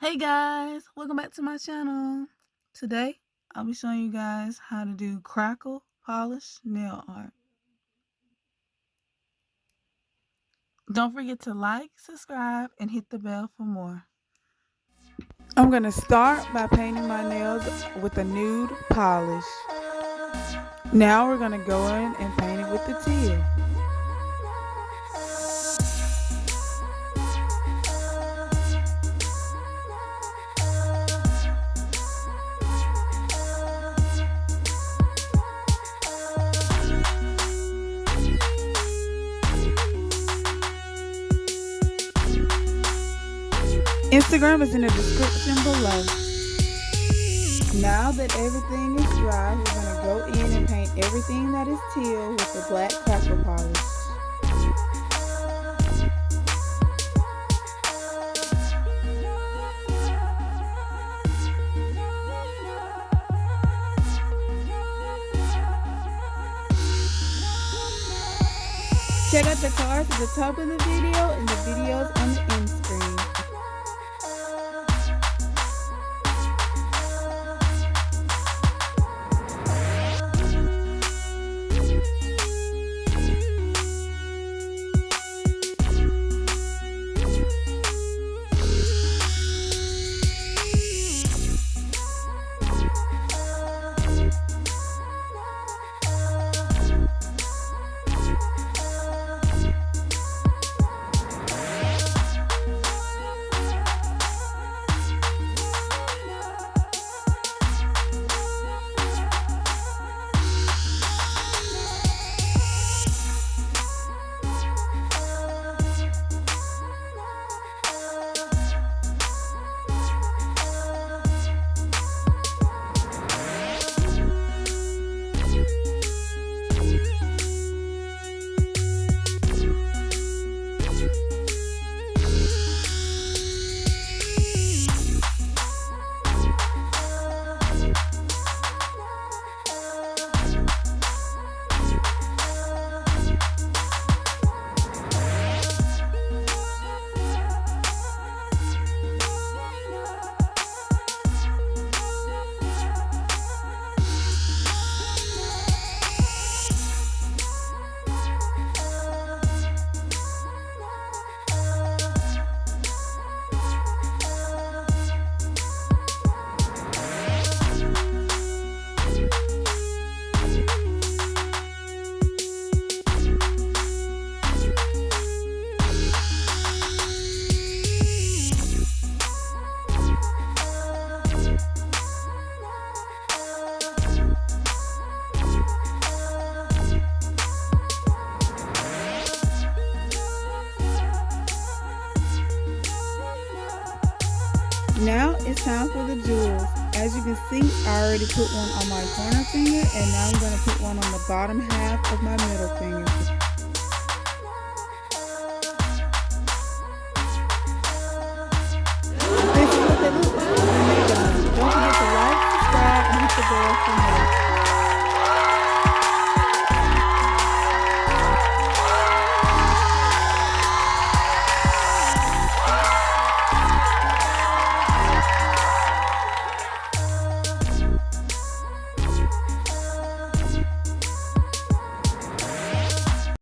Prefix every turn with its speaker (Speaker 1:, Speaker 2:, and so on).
Speaker 1: Hey guys, welcome back to my channel. Today, I'll be showing you guys how to do crackle polish nail art. Don't forget to like, subscribe, and hit the bell for more. I'm going to start by painting my nails with a nude polish. Now we're going to go in and paint it with the teal. Instagram is in the description below. Now that everything is dry, we're going to go in and paint everything that is teal with the black crackle polish. Check out the cards at the top of the video and the videos on the end screen. Now it's time for the jewels. As you can see, I already put one on my pointer finger, and now I'm going to put one on the bottom half of my middle finger.